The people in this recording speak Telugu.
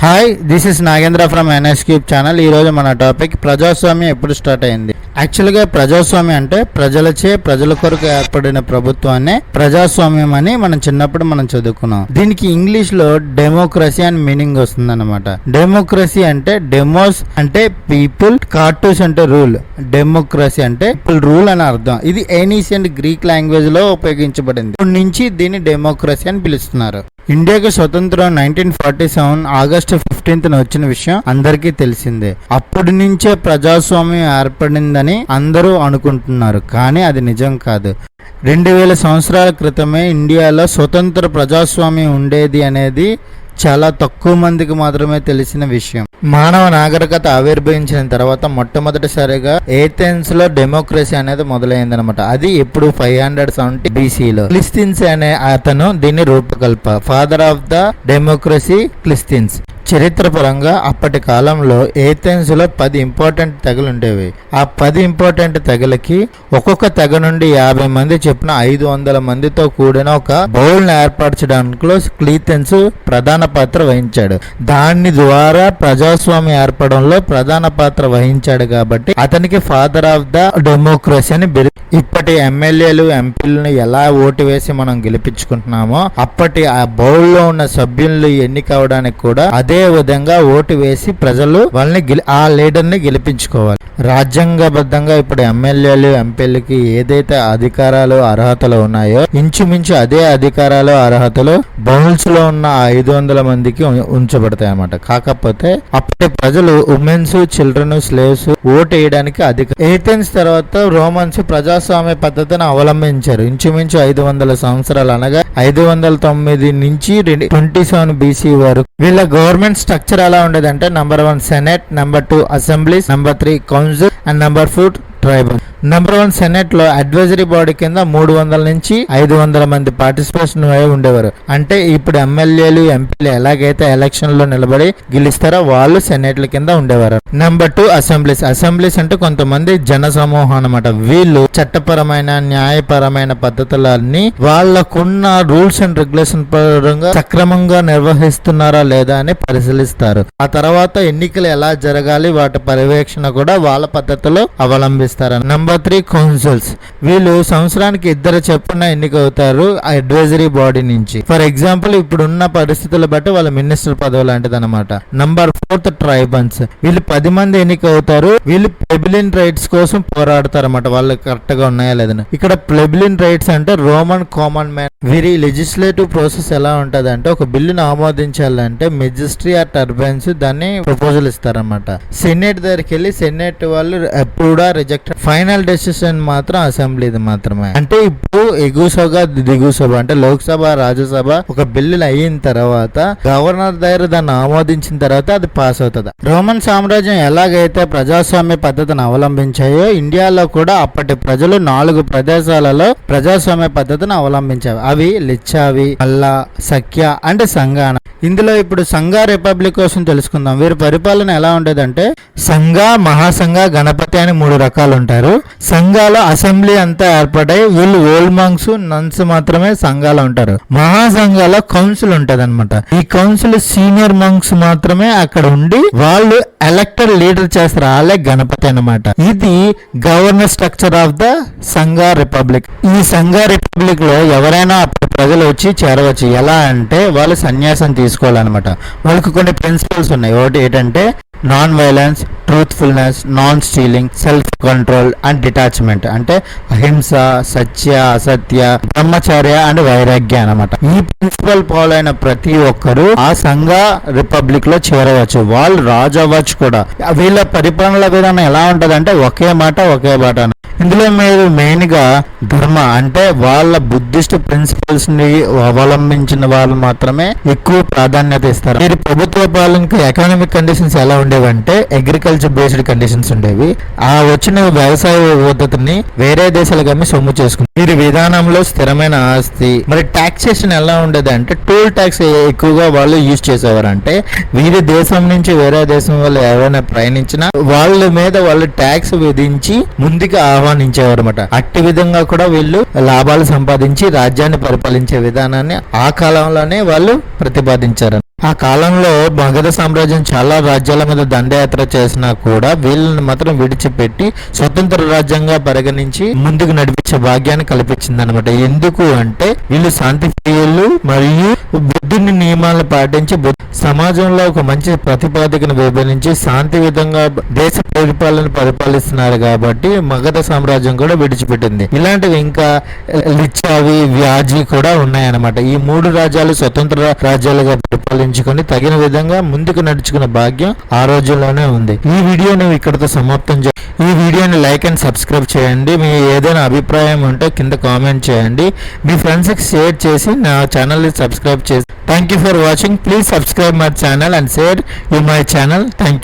Hi, this is Nagendra from NS cube channel. ఈరోజు మన టాపిక్ ప్రజాస్వామ్యం ఎప్పుడు స్టార్ట్ అయింది. యాక్చువల్గా ప్రజాస్వామ్యం అంటే ప్రజలచే ప్రజల కొరకు ఏర్పడిన ప్రభుత్వాన్ని ప్రజాస్వామ్యం అని మనం చిన్నప్పుడు చదువుకున్నాం. దీనికి ఇంగ్లీష్ లో డెమోక్రసీ అని మీనింగ్ వస్తుంది అనమాట. డెమోక్రసీ అంటే డెమోస్ అంటే పీపుల్, కార్టూస్ అంటే రూల్. డెమోక్రసీ అంటే పీపుల్ రూల్ అని అర్థం. ఇది ఏన్షియంట్ గ్రీక్ లాంగ్వేజ్ లో ఉపయోగించబడింది. ఇప్పటి నుంచి దీన్ని డెమోక్రసీ అని పిలుస్తున్నారు. ఇండియాకి స్వతంత్రం 1947 ఆగస్టు 15th వచ్చిన విషయం అందరికీ తెలిసిందే. అప్పటి నుంచే ప్రజాస్వామ్యం ఏర్పడిందని అందరూ అనుకుంటున్నారు, కానీ అది నిజం కాదు. 2000 సంవత్సరాల క్రితమే ఇండియాలో స్వతంత్ర ప్రజాస్వామ్యం ఉండేది అనేది చాలా తక్కువ మందికి మాత్రమే తెలిసిన విషయం. మానవ నాగరికత ఆవిర్భవించిన తర్వాత మొట్టమొదటిసారిగా ఏథెన్స్ లో డెమోక్రసీ అనేది మొదలైందనమాట. అది ఎప్పుడు 570 BC-లో. క్లిస్టిన్స్ అనే అతను దీన్ని రూపకల్ప, ఫాదర్ ఆఫ్ ద డెమోక్రసీ క్లిస్టిన్స్. చరిత్రపరంగా అప్పటి కాలంలో ఏథెన్స్ లో 10 ఇంపార్టెంట్ తెగలు ఉండేవి. ఆ 10 ఇంపార్టెంట్ తెగలకి ఒక్కొక్క తెగ నుండి 50 మంది చొప్పున 500 మందితో కూడిన ఒక బౌల్ ఏర్పరచడానికి క్లీథెన్స్ ప్రధాన పాత్ర వహించాడు. దాని ద్వారా ప్రజాస్వామ్యం ఏర్పడంలో ప్రధాన పాత్ర వహించాడు కాబట్టి అతనికి ఫాదర్ ఆఫ్ ద డెమోక్రసీ అని ఇప్పటి ఎమ్మెల్యేలు, ఎంపీలను ఎలా ఓటు వేసి మనం గెలిపించుకుంటున్నామో అప్పటి ఆ బౌల్లో ఉన్న సభ్యులు ఎన్నిక అవడానికి కూడా అదే విధంగా ఓటు వేసి ప్రజలు వాళ్ళని ఆ లీడర్ ని గెలిపించుకోవాలి. రాజ్యాంగబద్ధంగా ఇప్పుడు ఎమ్మెల్యేలు, ఎంపీలకి ఏదైతే అధికారాలు, అర్హతలు ఉన్నాయో ఇంచుమించు అదే అధికారాలు, అర్హతలు బౌల్స్ లో ఉన్న 500 మందికి ఉంచబడతాయి అన్నమాట. కాకపోతే అప్పటి ప్రజలు ఉమెన్స్, చిల్డ్రన్, స్లేవ్స్ ఓటు వేయడానికి ఏథెన్స్ తర్వాత రోమన్స్ ప్రజాస్వామ్య పద్ధతిని అవలంబించారు. ఇంచుమించు 500 సంవత్సరాలు అనగా 509 నుంచి 27 BC వరకు. వీళ్ళ గవర్నమెంట్ స్ట్రక్చర్ ఎలా ఉండేదంటే number 1 senate, number 2 assemblies, number 3 council and number 4 tribal. Number 1 senate లో అడ్వైజరీ బాడీ కింద 300 నుంచి 500 మంది పార్టిసిపేషన్ ఉండేవారు. అంటే ఇప్పుడు ఎమ్మెల్యేలు, ఎంపీలు ఎలాగైతే ఎలక్షన్ లో నిలబడి గెలుస్తారో వాళ్ళు సెనెట్ల కింద ఉండేవారు. Number 2 assemblies. అసెంబ్లీస్ అంటే కొంతమంది జన సమూహం అనమాట. వీళ్ళు చట్టపరమైన, న్యాయపరమైన పద్ధతులన్నీ వాళ్ళకున్న రూల్స్ అండ్ రెగ్యులేషన్ పరంగా సక్రమంగా నిర్వహిస్తున్నారా లేదా అని పరిశీలిస్తారు. ఆ తర్వాత ఎన్నికలు ఎలా జరగాలి వాటి పర్యవేక్షణ కూడా వాళ్ళ పద్ధతిలో అవలంబిస్తారు. Number 3 councils. వీళ్ళు సంవత్సరానికి 2 చొప్పున ఎన్నికవుతారు అడ్వైజరీ బాడీ నుంచి. ఫర్ ఎగ్జాంపుల్ ఇప్పుడున్న పరిస్థితులు బట్టి వాళ్ళ మినిస్టర్ పదవి లాంటిది అనమాట. Number 4 tribals. వీళ్ళు 10 మంది ఎన్నికవుతారు. వీళ్ళు ప్లెబిలియన్ రైట్స్ కోసం పోరాడతారు అన్నమాట. వాళ్ళు కరెక్ట్ గా ఉన్నాయా లేదని. ఇక్కడ ప్లెబిలియన్ రైట్స్ అంటే రోమన్ కామన్ మ్యాన్. వీరి లెజిస్లేటివ్ ప్రాసెస్ ఎలా ఉంటది అంటే ఒక బిల్లును ఆమోదించాలంటే మెజిస్ట్రీ ఆర్ టర్బైన్స్ దాన్ని ప్రపోజల్ ఇస్తారన్నమాట. సెనేట్ దగ్గరికి వెళ్ళి సెనేట్ వాళ్ళు ఎప్పుడా రిజెక్ట్, ఫైనల్ డెసిషన్ మాత్రం అసెంబ్లీది మాత్రమే. అంటే ఇప్పుడు ఎగువ సభ, దిగువ సభ అంటే లోక్సభ, రాజ్యసభ ఒక బిల్లు అయిన తర్వాత గవర్నర్ దగ్గర దాన్ని ఆమోదించిన తర్వాత అది పాస్ అవుతుంది. రోమన్ సామ్రాజ్యం ఎలాగైతే ప్రజాస్వామ్య పద్ధతిని అవలంబించాయో ఇండియాలో కూడా అప్పటి ప్రజలు 4 ప్రదేశాలలో ప్రజాస్వామ్య పద్ధతిని అవలంబించారు. అవి లిచ్చావి, మల్లా, సఖ్య అండ్ సంగాన. ఇందులో ఇప్పుడు సంఘ రిపబ్లిక్ కోసం తెలుసుకుందాం. వీరి పరిపాలన ఎలా ఉండేదంటే సంఘ, మహాసంఘ, గణపతి అని 3 రకాలు ఉంటారు. సంఘాల అసెంబ్లీ అంతా ఏర్పడాయి. వీళ్ళు ఓల్డ్ మంక్స్, నన్స్ మాత్రమే సంఘాలు ఉంటారు. మహాసంఘాల కౌన్సిల్ ఉంటది అనమాట. ఈ కౌన్సిల్ సీనియర్ మంక్స్ మాత్రమే అక్కడ ఉండి వాళ్ళు ఎలక్టెడ్ లీడర్ చేస్తారు. వాళ్ళే గణపతి అనమాట. ఇది గవర్నర్ స్ట్రక్చర్ ఆఫ్ ద సంఘ రిపబ్లిక్. ఈ సంఘ రిపబ్లిక్ లో ఎవరైనా ప్రజలు వచ్చి చేరవచ్చు. ఎలా అంటే వాళ్ళు సన్యాసం తీసుకోవాలన్నమాట. వాళ్ళకి కొన్ని ప్రిన్సిపల్స్ ఉన్నాయి. ఒకటి ఏంటంటే non violence, truthfulness, non stealing, self control and detachment. అంటే అహింస, సత్య, అసత్య, బ్రహ్మచర్య అండ్ వైరాగ్య అనమాట. ఈ ప్రిన్సిపల్ ఫాలో అయిన ప్రతి ఒక్కరు ఆ సంఘ రిపబ్లిక్ లో చేరవచ్చు. వాళ్ళు రాజు అవ్వచ్చు కూడా. వీళ్ళ పరిపాలన విధానం ఎలా ఉంటది అంటే ఒకే మాట, ఒకే బాట. ఇందులో మీరు మెయిన్ గా ధర్మ అంటే వాళ్ళ బుద్ధిస్ట్ ప్రిన్సిపల్స్ ని అవలంబించిన వాళ్ళు మాత్రమే ఎక్కువ ప్రాధాన్యత ఇస్తారు. మీరు ప్రభుత్వ పాలనకు ఎకనామిక్ కండిషన్స్ ఎలా ఉండేవంటే అగ్రికల్చర్ బేస్డ్ కండిషన్స్ ఉండేవి. ఆ వచ్చిన వ్యవసాయ పద్ధతిని వేరే దేశాలకు అమ్మి సొమ్ము చేసుకుంది. వీరి విధానంలో స్థిరమైన ఆస్తి. మరి టాక్సేషన్ ఎలా ఉండేది అంటే టోల్ ట్యాక్స్ ఎక్కువగా వాళ్ళు యూజ్ చేసేవారు. అంటే వీరి దేశం నుంచి వేరే దేశం వాళ్ళు ఎవరైనా ప్రయాణించినా వాళ్ళ మీద వాళ్ళు ట్యాక్స్ విధించి ముందుకు ఆహ్వానించేవారు అనమాట. అట్టి విధంగా కూడా వీళ్ళు లాభాలు సంపాదించి రాజ్యాన్ని పరిపాలించే విధానాన్ని ఆ కాలంలోనే వాళ్ళు ప్రతిపాదించారు. ఆ కాలంలో మగధ సామ్రాజ్యం చాలా రాజ్యాల మీద దండయాత్ర చేసినా కూడా వీళ్ళని మాత్రం విడిచిపెట్టి స్వతంత్ర రాజ్యంగా పరిగణించి ముందుకు నడిపించే భాగ్యాన్ని కల్పించింది అనమాట. ఎందుకు అంటే వీళ్ళు శాంతి ప్రియులు మరియు బుద్ధుని నియమాలను పాటించి సమాజంలో ఒక మంచి ప్రతిపాదికను విభజించి శాంతి విధంగా దేశ పరిపాలిస్తున్నారు కాబట్టి మగధ సామ్రాజ్యం కూడా విడిచిపెట్టింది. ఇలాంటివి ఇంకా లిచ్చావి, వ్యాజి కూడా ఉన్నాయన్నమాట. ఈ 3 రాజ్యాలు స్వతంత్ర రాజ్యాలుగా పరిపాలించుకొని తగిన విధంగా ముందుకు నడుచుకున్న భాగ్యం ఆ రోజుల్లోనే ఉంది. ఈ వీడియోని ఇక్కడితో సమాప్తం ఈ వీడియోని లైక్ అండ్ సబ్స్క్రైబ్ చేయండి. మీ ఏదైనా అభిప్రాయం ఉంటే కింద కామెంట్ చేయండి. మీ ఫ్రెండ్స్కి షేర్ చేసి నా ఛానల్ని సబ్స్క్రైబ్ చేసి thank you for watching. Please subscribe my channel and share my channel. Thank you.